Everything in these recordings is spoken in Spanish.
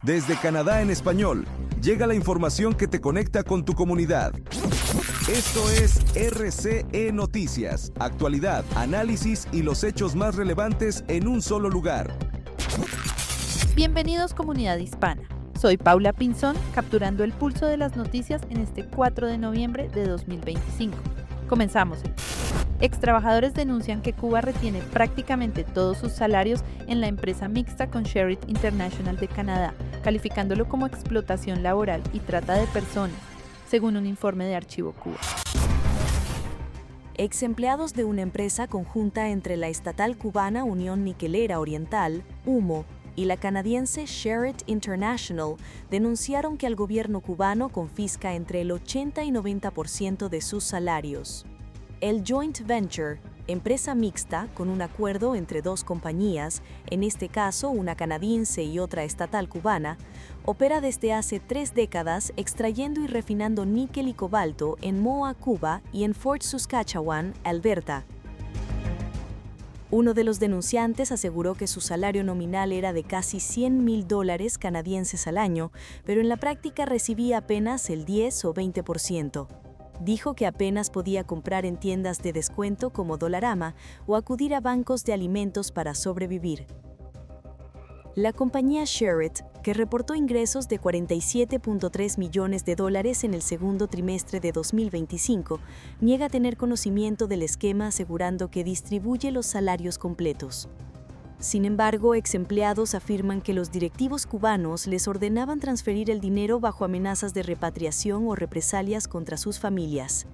Desde Canadá en español, llega la información que te conecta con tu comunidad. Esto es RCE Noticias, actualidad, análisis y los hechos más relevantes en un solo lugar. Bienvenidos comunidad hispana. Soy Paula Pinzón, capturando el pulso de las noticias en este 4 de noviembre de 2025. Comenzamos. Extrabajadores denuncian que Cuba retiene prácticamente todos sus salarios en la empresa mixta con Sherritt International de Canadá, calificándolo como explotación laboral y trata de personas, según un informe de Archivo Cuba. Ex-empleados de una empresa conjunta entre la estatal cubana Unión Niquelera Oriental, UMO, y la canadiense Sherritt International denunciaron que el gobierno cubano confisca entre el 80 y 90% de sus salarios. El joint venture, empresa mixta con un acuerdo entre dos compañías, en este caso una canadiense y otra estatal cubana, opera desde hace 3 décadas extrayendo y refinando níquel y cobalto en Moa, Cuba y en Fort Saskatchewan, Alberta. Uno de los denunciantes aseguró que su salario nominal era de casi $100,000 canadienses al año, pero en la práctica recibía apenas el 10 o 20%. Dijo que apenas podía comprar en tiendas de descuento como Dollarama o acudir a bancos de alimentos para sobrevivir. La compañía Sherritt, que reportó ingresos de $47.3 millones en el segundo trimestre de 2025, niega tener conocimiento del esquema asegurando que distribuye los salarios completos. Sin embargo, ex-empleados afirman que los directivos cubanos les ordenaban transferir el dinero bajo amenazas de repatriación o represalias contra sus familias.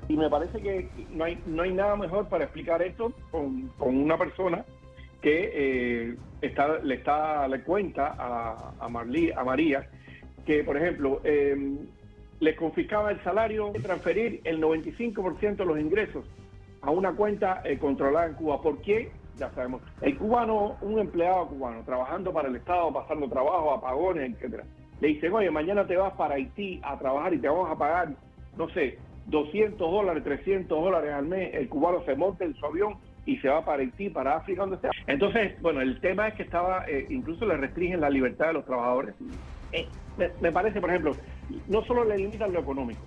Y me parece que no hay nada mejor para explicar esto con una persona que le cuenta a María que, por ejemplo, les confiscaba el salario de transferir el 95% de los ingresos a una cuenta controlada en Cuba. ¿Por qué? Ya sabemos. El cubano, un empleado cubano, trabajando para el Estado, pasando trabajo, apagones, etcétera, le dicen, oye, mañana te vas para Haití a trabajar y te vamos a pagar, no sé, $200, $300 al mes. El cubano se monta en su avión y se va para Haití, para África, donde sea. Entonces, bueno, el tema es que incluso le restringen la libertad de los trabajadores. Me parece, por ejemplo, no solo le limitan lo económico,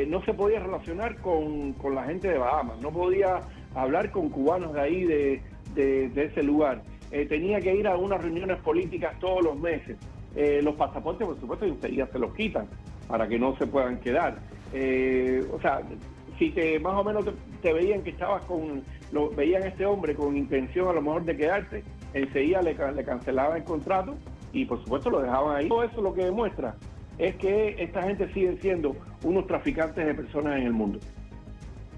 no se podía relacionar con la gente de Bahamas, no podía hablar con cubanos de ahí, de ese lugar. Tenía que ir a unas reuniones políticas todos los meses. Los pasaportes, por supuesto, enseguida se los quitan para que no se puedan quedar. O sea, si más o menos te veían que estabas veían a este hombre con intención a lo mejor de quedarte, enseguida le cancelaban el contrato y por supuesto lo dejaban ahí. Todo eso lo que demuestra es que esta gente sigue siendo unos traficantes de personas en el mundo.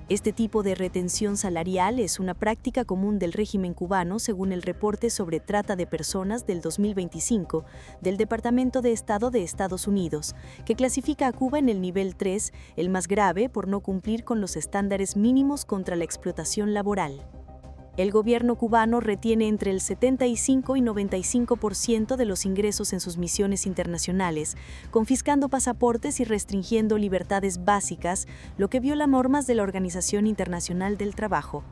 Este tipo de retención salarial es una práctica común del régimen cubano según el reporte sobre trata de personas del 2025 del Departamento de Estado de Estados Unidos, que clasifica a Cuba en el nivel 3, el más grave por no cumplir con los estándares mínimos contra la explotación laboral. El gobierno cubano retiene entre el 75 y 95% de los ingresos en sus misiones internacionales, confiscando pasaportes y restringiendo libertades básicas, lo que viola normas de la Organización Internacional del Trabajo.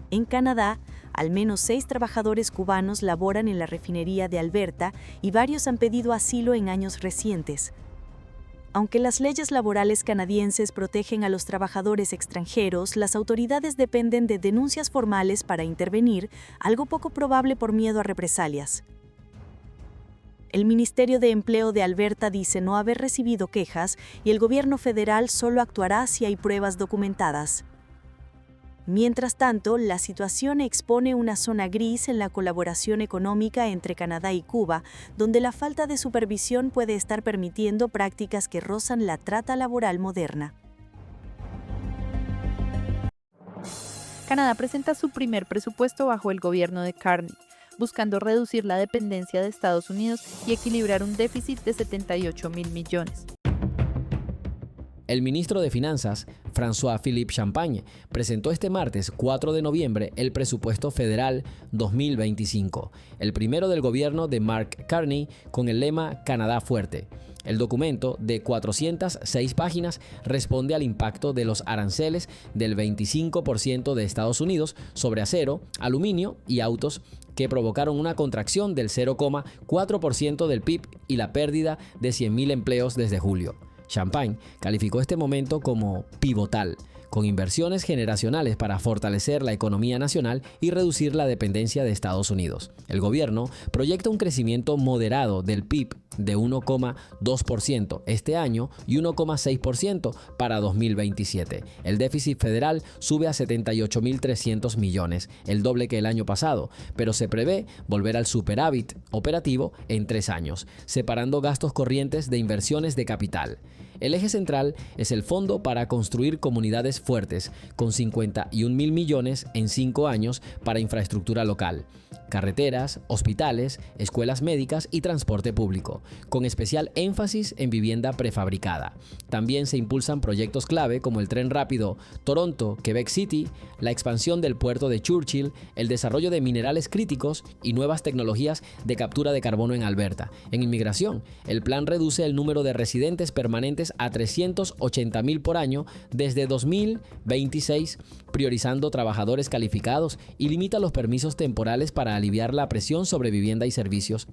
En Canadá, al menos 6 trabajadores cubanos laboran en la refinería de Alberta y varios han pedido asilo en años recientes. Aunque las leyes laborales canadienses protegen a los trabajadores extranjeros, las autoridades dependen de denuncias formales para intervenir, algo poco probable por miedo a represalias. El Ministerio de Empleo de Alberta dice no haber recibido quejas y el gobierno federal solo actuará si hay pruebas documentadas. Mientras tanto, la situación expone una zona gris en la colaboración económica entre Canadá y Cuba, donde la falta de supervisión puede estar permitiendo prácticas que rozan la trata laboral moderna. Canadá presenta su primer presupuesto bajo el gobierno de Carney, buscando reducir la dependencia de Estados Unidos y equilibrar un déficit de $78,000 millones. El ministro de Finanzas, François-Philippe Champagne, presentó este martes 4 de noviembre el presupuesto federal 2025, el primero del gobierno de Mark Carney, con el lema Canadá Fuerte. El documento, de 406 páginas, responde al impacto de los aranceles del 25% de Estados Unidos sobre acero, aluminio y autos que provocaron una contracción del 0,4% del PIB y la pérdida de 100.000 empleos desde julio. Champagne calificó este momento como pivotal, con inversiones generacionales para fortalecer la economía nacional y reducir la dependencia de Estados Unidos. El gobierno proyecta un crecimiento moderado del PIB de 1,2% este año y 1,6% para 2027. El déficit federal sube a 78.300 millones, el doble que el año pasado, pero se prevé volver al superávit operativo en 3 años, separando gastos corrientes de inversiones de capital. El eje central es el Fondo para Construir Comunidades Fuertes, con 51.000 millones en 5 años para infraestructura local, carreteras, hospitales, escuelas médicas y transporte público, con especial énfasis en vivienda prefabricada. También se impulsan proyectos clave como el tren rápido Toronto-Quebec City, la expansión del puerto de Churchill, el desarrollo de minerales críticos y nuevas tecnologías de captura de carbono en Alberta. En inmigración, el plan reduce el número de residentes permanentes a 380.000 por año desde 2026, priorizando trabajadores calificados y limita los permisos temporales para aliviar la presión sobre vivienda y servicios.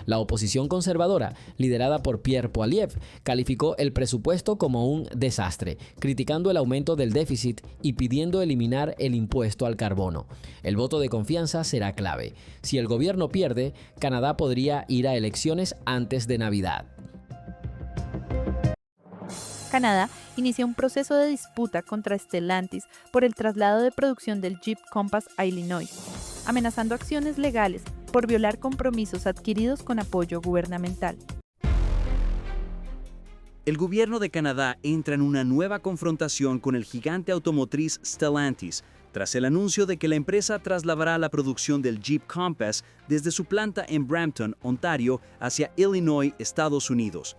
La oposición conservadora, liderada por Pierre Poilievre, calificó el presupuesto como un desastre, criticando el aumento del déficit y pidiendo eliminar el impuesto al carbono. El voto de confianza será clave. Si el gobierno pierde, Canadá podría ir a elecciones antes de Navidad. Canadá inicia un proceso de disputa contra Stellantis por el traslado de producción del Jeep Compass a Illinois, amenazando acciones legales por violar compromisos adquiridos con apoyo gubernamental. El gobierno de Canadá entra en una nueva confrontación con el gigante automotriz Stellantis, tras el anuncio de que la empresa trasladará la producción del Jeep Compass desde su planta en Brampton, Ontario, hacia Illinois, Estados Unidos.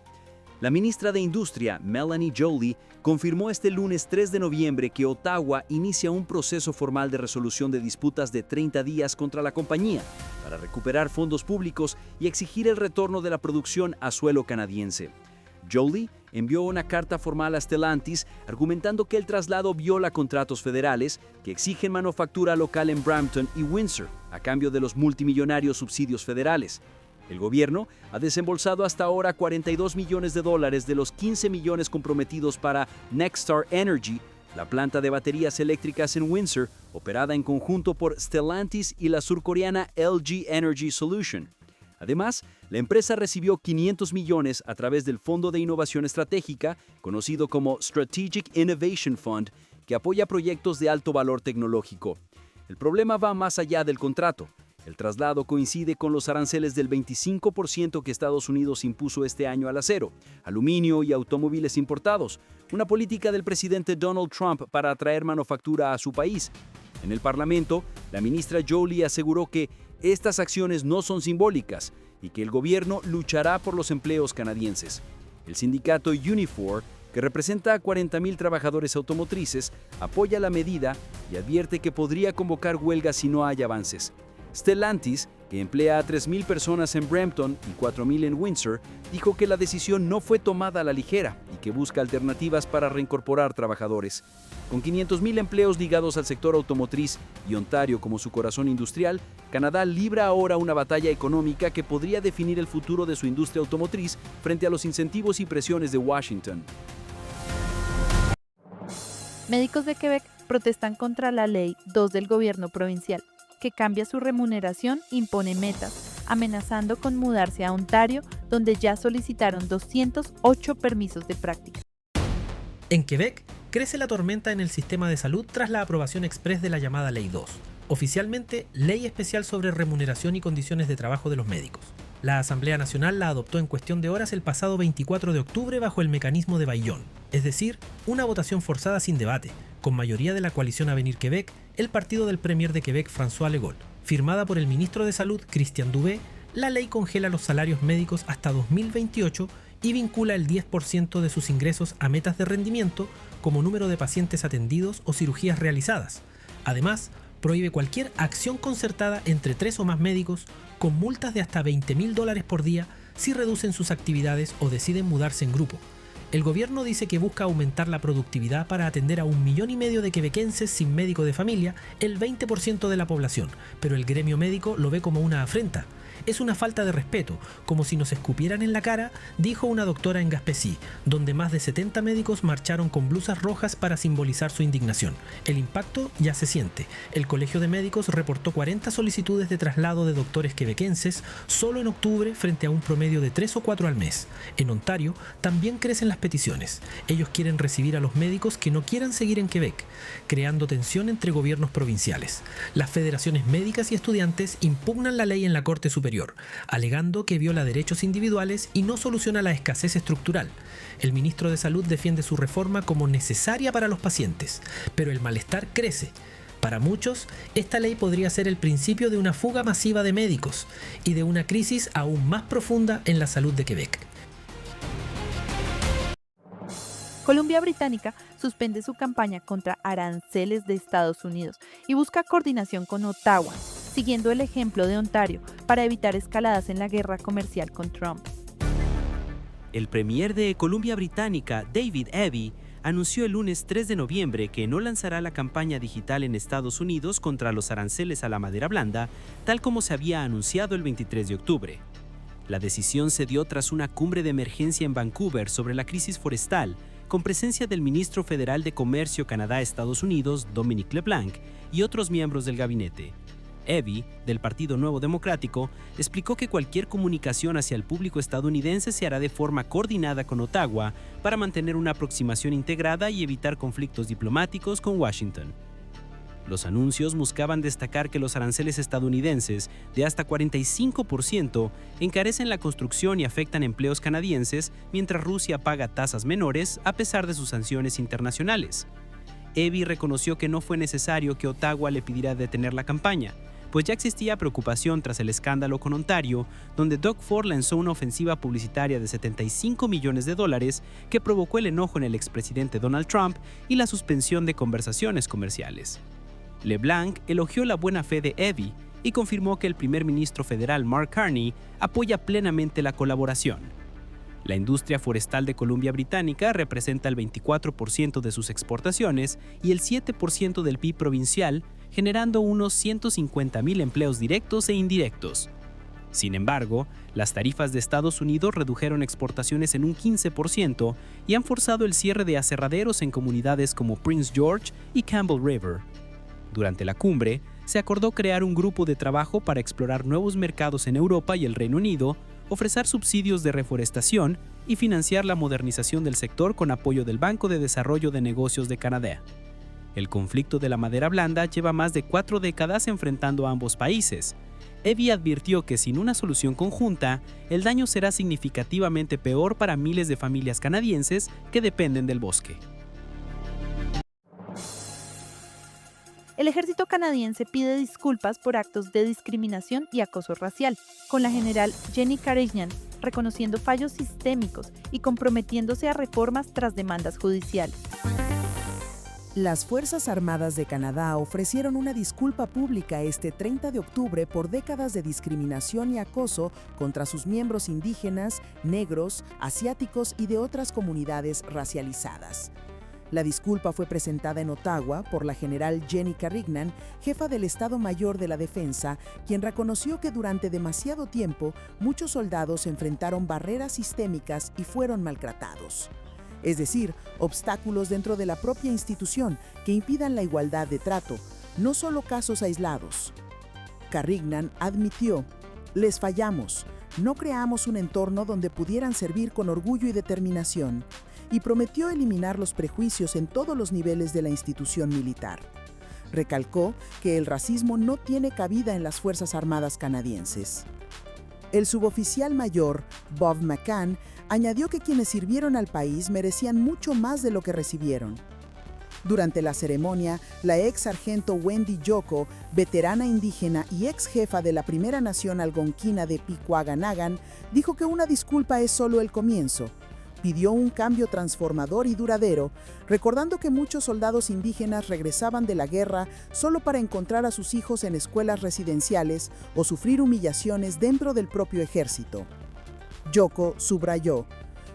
La ministra de Industria, Melanie Joly, confirmó este lunes 3 de noviembre que Ottawa inicia un proceso formal de resolución de disputas de 30 días contra la compañía para recuperar fondos públicos y exigir el retorno de la producción a suelo canadiense. Joly envió una carta formal a Stellantis argumentando que el traslado viola contratos federales que exigen manufactura local en Brampton y Windsor a cambio de los multimillonarios subsidios federales. El gobierno ha desembolsado hasta ahora $42 millones de los 15 millones comprometidos para Nexstar Energy, la planta de baterías eléctricas en Windsor, operada en conjunto por Stellantis y la surcoreana LG Energy Solution. Además, la empresa recibió 500 millones a través del Fondo de Innovación Estratégica, conocido como Strategic Innovation Fund, que apoya proyectos de alto valor tecnológico. El problema va más allá del contrato. El traslado coincide con los aranceles del 25% que Estados Unidos impuso este año al acero, aluminio y automóviles importados, una política del presidente Donald Trump para atraer manufactura a su país. En el Parlamento, la ministra Joly aseguró que estas acciones no son simbólicas y que el gobierno luchará por los empleos canadienses. El sindicato Unifor, que representa a 40.000 trabajadores automotrices, apoya la medida y advierte que podría convocar huelgas si no hay avances. Stellantis, que emplea a 3.000 personas en Brampton y 4.000 en Windsor, dijo que la decisión no fue tomada a la ligera y que busca alternativas para reincorporar trabajadores. Con 500.000 empleos ligados al sector automotriz y Ontario como su corazón industrial, Canadá libra ahora una batalla económica que podría definir el futuro de su industria automotriz frente a los incentivos y presiones de Washington. Médicos de Quebec protestan contra la Ley 2 del gobierno provincial, que cambia su remuneración e impone metas, amenazando con mudarse a Ontario, donde ya solicitaron 208 permisos de práctica. En Quebec, crece la tormenta en el sistema de salud tras la aprobación exprés de la llamada Ley 2, oficialmente Ley Especial sobre Remuneración y Condiciones de Trabajo de los Médicos. La Asamblea Nacional la adoptó en cuestión de horas el pasado 24 de octubre bajo el mecanismo de Baillón, es decir, una votación forzada sin debate, con mayoría de la coalición Avenir Quebec, el partido del Premier de Quebec François Legault. Firmada por el ministro de Salud Christian Dubé, la ley congela los salarios médicos hasta 2028 y vincula el 10% de sus ingresos a metas de rendimiento como número de pacientes atendidos o cirugías realizadas. Además, prohíbe cualquier acción concertada entre 3 o más médicos con multas de hasta $20,000 por día si reducen sus actividades o deciden mudarse en grupo. El gobierno dice que busca aumentar la productividad para atender a 1,5 millones de quebequenses sin médico de familia, el 20% de la población, pero el gremio médico lo ve como una afrenta. Es una falta de respeto, como si nos escupieran en la cara, dijo una doctora en Gaspésie, donde más de 70 médicos marcharon con blusas rojas para simbolizar su indignación. El impacto ya se siente. El Colegio de Médicos reportó 40 solicitudes de traslado de doctores quebequenses solo en octubre frente a un promedio de 3 o 4 al mes. En Ontario también crecen las peticiones. Ellos quieren recibir a los médicos que no quieran seguir en Quebec, creando tensión entre gobiernos provinciales. Las federaciones médicas y estudiantes impugnan la ley en la Corte Superior, alegando que viola derechos individuales y no soluciona la escasez estructural. El ministro de Salud defiende su reforma como necesaria para los pacientes, pero el malestar crece. Para muchos, esta ley podría ser el principio de una fuga masiva de médicos y de una crisis aún más profunda en la salud de Quebec. Columbia Británica suspende su campaña contra aranceles de Estados Unidos y busca coordinación con Ottawa, siguiendo el ejemplo de Ontario, para evitar escaladas en la guerra comercial con Trump. El premier de Columbia Británica, David Eby, anunció el lunes 3 de noviembre que no lanzará la campaña digital en Estados Unidos contra los aranceles a la madera blanda, tal como se había anunciado el 23 de octubre. La decisión se dio tras una cumbre de emergencia en Vancouver sobre la crisis forestal, con presencia del ministro federal de Comercio Canadá-Estados Unidos, Dominic LeBlanc, y otros miembros del gabinete. Eby, del Partido Nuevo Democrático, explicó que cualquier comunicación hacia el público estadounidense se hará de forma coordinada con Ottawa para mantener una aproximación integrada y evitar conflictos diplomáticos con Washington. Los anuncios buscaban destacar que los aranceles estadounidenses, de hasta 45%, encarecen la construcción y afectan empleos canadienses, mientras Rusia paga tasas menores a pesar de sus sanciones internacionales. Eby reconoció que no fue necesario que Ottawa le pidiera detener la campaña, pues ya existía preocupación tras el escándalo con Ontario, donde Doug Ford lanzó una ofensiva publicitaria de $75 millones que provocó el enojo en el expresidente Donald Trump y la suspensión de conversaciones comerciales. LeBlanc elogió la buena fe de Eby y confirmó que el primer ministro federal Mark Carney apoya plenamente la colaboración. La industria forestal de Columbia Británica representa el 24% de sus exportaciones y el 7% del PIB provincial, generando unos 150,000 empleos directos e indirectos. Sin embargo, las tarifas de Estados Unidos redujeron exportaciones en un 15% y han forzado el cierre de aserraderos en comunidades como Prince George y Campbell River. Durante la cumbre, se acordó crear un grupo de trabajo para explorar nuevos mercados en Europa y el Reino Unido, ofrecer subsidios de reforestación y financiar la modernización del sector con apoyo del Banco de Desarrollo de Negocios de Canadá. El conflicto de la madera blanda lleva más de 4 décadas enfrentando a ambos países. Eby advirtió que sin una solución conjunta, el daño será significativamente peor para miles de familias canadienses que dependen del bosque. El ejército canadiense pide disculpas por actos de discriminación y acoso racial, con la general Jenny Carignan reconociendo fallos sistémicos y comprometiéndose a reformas tras demandas judiciales. Las Fuerzas Armadas de Canadá ofrecieron una disculpa pública este 30 de octubre por décadas de discriminación y acoso contra sus miembros indígenas, negros, asiáticos y de otras comunidades racializadas. La disculpa fue presentada en Ottawa por la general Jenny Carignan, jefa del Estado Mayor de la Defensa, quien reconoció que durante demasiado tiempo muchos soldados enfrentaron barreras sistémicas y fueron maltratados. Es decir, obstáculos dentro de la propia institución que impidan la igualdad de trato, no solo casos aislados. Carignan admitió: "Les fallamos, no creamos un entorno donde pudieran servir con orgullo y determinación", y prometió eliminar los prejuicios en todos los niveles de la institución militar. Recalcó que el racismo no tiene cabida en las Fuerzas Armadas canadienses. El suboficial mayor, Bob McCann, añadió que quienes sirvieron al país merecían mucho más de lo que recibieron. Durante la ceremonia, la ex sargento Wendy Yoko, veterana indígena y ex jefa de la Primera Nación Algonquina de Pikwaganagan, dijo que una disculpa es solo el comienzo. Pidió un cambio transformador y duradero, recordando que muchos soldados indígenas regresaban de la guerra solo para encontrar a sus hijos en escuelas residenciales o sufrir humillaciones dentro del propio ejército. Yoko subrayó: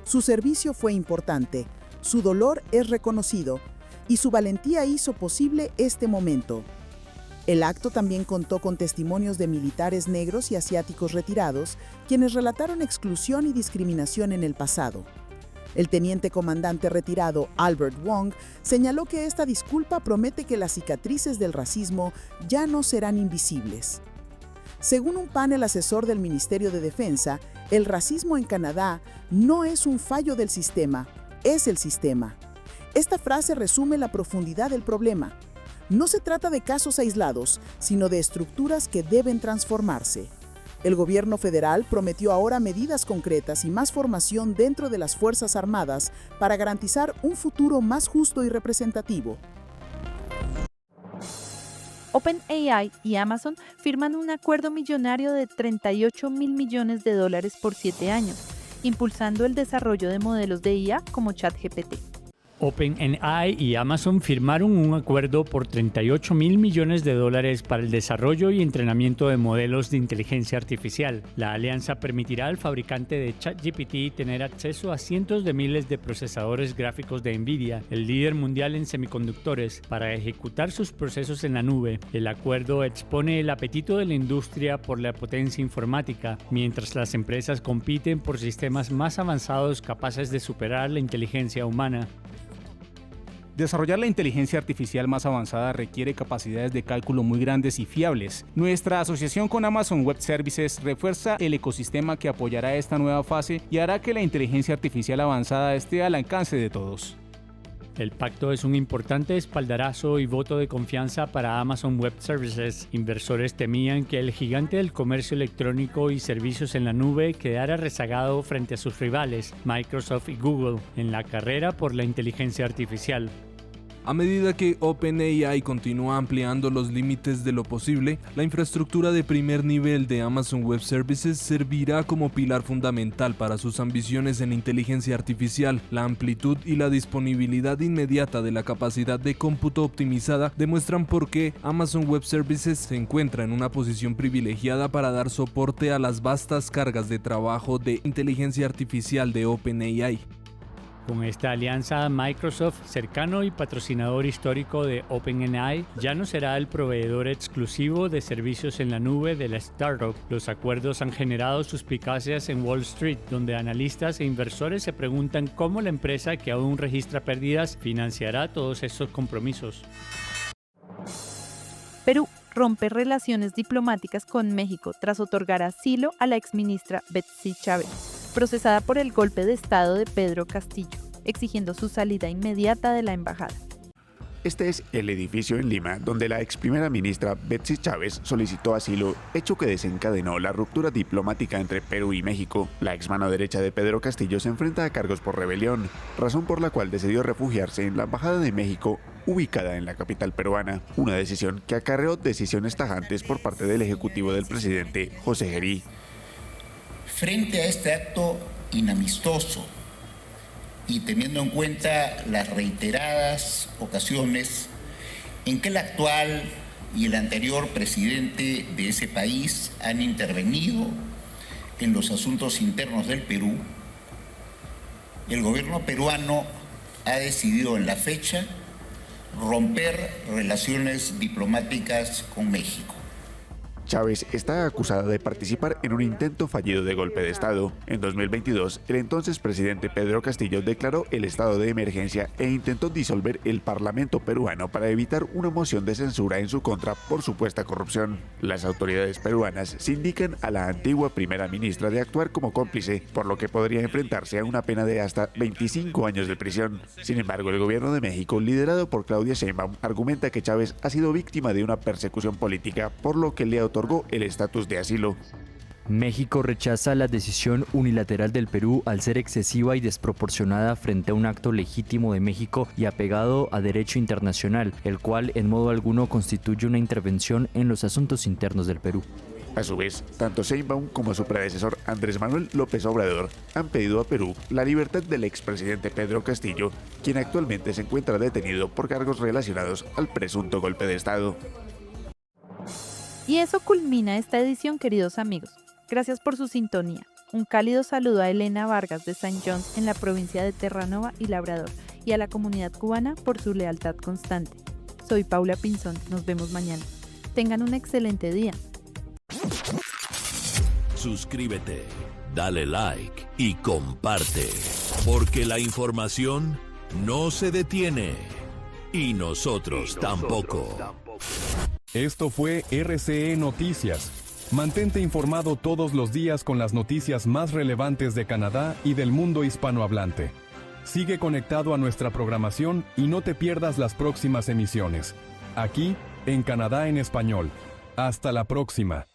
Su servicio fue importante, su dolor es reconocido y su valentía hizo posible este momento. El acto también contó con testimonios de militares negros y asiáticos retirados, quienes relataron exclusión y discriminación en el pasado. El teniente comandante retirado Albert Wong señaló que esta disculpa promete que las cicatrices del racismo ya no serán invisibles. Según un panel asesor del Ministerio de Defensa, el racismo en Canadá no es un fallo del sistema, es el sistema. Esta frase resume la profundidad del problema. No se trata de casos aislados, sino de estructuras que deben transformarse. El gobierno federal prometió ahora medidas concretas y más formación dentro de las Fuerzas Armadas para garantizar un futuro más justo y representativo. OpenAI y Amazon firman un acuerdo millonario de $38 mil millones por 7 años, impulsando el desarrollo de modelos de IA como ChatGPT. OpenAI y Amazon firmaron un acuerdo por $38 mil millones para el desarrollo y entrenamiento de modelos de inteligencia artificial. La alianza permitirá al fabricante de ChatGPT tener acceso a cientos de miles de procesadores gráficos de NVIDIA, el líder mundial en semiconductores, para ejecutar sus procesos en la nube. El acuerdo expone el apetito de la industria por la potencia informática, mientras las empresas compiten por sistemas más avanzados capaces de superar la inteligencia humana. Desarrollar la inteligencia artificial más avanzada requiere capacidades de cálculo muy grandes y fiables. Nuestra asociación con Amazon Web Services refuerza el ecosistema que apoyará esta nueva fase y hará que la inteligencia artificial avanzada esté al alcance de todos. El pacto es un importante espaldarazo y voto de confianza para Amazon Web Services. Inversores temían que el gigante del comercio electrónico y servicios en la nube quedara rezagado frente a sus rivales, Microsoft y Google, en la carrera por la inteligencia artificial. A medida que OpenAI continúa ampliando los límites de lo posible, la infraestructura de primer nivel de Amazon Web Services servirá como pilar fundamental para sus ambiciones en inteligencia artificial. La amplitud y la disponibilidad inmediata de la capacidad de cómputo optimizada demuestran por qué Amazon Web Services se encuentra en una posición privilegiada para dar soporte a las vastas cargas de trabajo de inteligencia artificial de OpenAI. Con esta alianza, Microsoft, cercano y patrocinador histórico de OpenAI, ya no será el proveedor exclusivo de servicios en la nube de la startup. Los acuerdos han generado suspicacias en Wall Street, donde analistas e inversores se preguntan cómo la empresa, que aún registra pérdidas, financiará todos estos compromisos. Perú rompe relaciones diplomáticas con México tras otorgar asilo a la exministra Betsy Chávez, procesada por el golpe de Estado de Pedro Castillo, exigiendo su salida inmediata de la embajada. Este es el edificio en Lima, donde la ex primera ministra Betsy Chávez solicitó asilo, hecho que desencadenó la ruptura diplomática entre Perú y México. La ex mano derecha de Pedro Castillo se enfrenta a cargos por rebelión, razón por la cual decidió refugiarse en la embajada de México, ubicada en la capital peruana, una decisión que acarreó decisiones tajantes por parte del ejecutivo del presidente José Gerí. Frente a este acto inamistoso y teniendo en cuenta las reiteradas ocasiones en que el actual y el anterior presidente de ese país han intervenido en los asuntos internos del Perú, el gobierno peruano ha decidido en la fecha romper relaciones diplomáticas con México. Chávez está acusada de participar en un intento fallido de golpe de Estado. En 2022, el entonces presidente Pedro Castillo declaró el estado de emergencia e intentó disolver el Parlamento peruano para evitar una moción de censura en su contra por supuesta corrupción. Las autoridades peruanas se indican a la antigua primera ministra de actuar como cómplice, por lo que podría enfrentarse a una pena de hasta 25 años de prisión. Sin embargo, el gobierno de México, liderado por Claudia Sheinbaum, argumenta que Chávez ha sido víctima de una persecución política, por lo que le otorgó el estatus de asilo. México rechaza la decisión unilateral del Perú al ser excesiva y desproporcionada frente a un acto legítimo de México y apegado a derecho internacional, el cual en modo alguno constituye una intervención en los asuntos internos del Perú. A su vez, tanto Sheinbaum como su predecesor Andrés Manuel López Obrador han pedido a Perú la libertad del expresidente Pedro Castillo, quien actualmente se encuentra detenido por cargos relacionados al presunto golpe de Estado. Y eso culmina esta edición, queridos amigos. Gracias por su sintonía. Un cálido saludo a Elena Vargas de St. John's en la provincia de Terranova y Labrador y a la comunidad cubana por su lealtad constante. Soy Paula Pinzón, nos vemos mañana. Tengan un excelente día. Suscríbete, dale like y comparte, porque la información no se detiene y nosotros tampoco. Esto fue RCE Noticias. Mantente informado todos los días con las noticias más relevantes de Canadá y del mundo hispanohablante. Sigue conectado a nuestra programación y no te pierdas las próximas emisiones. Aquí, en Canadá en Español. Hasta la próxima.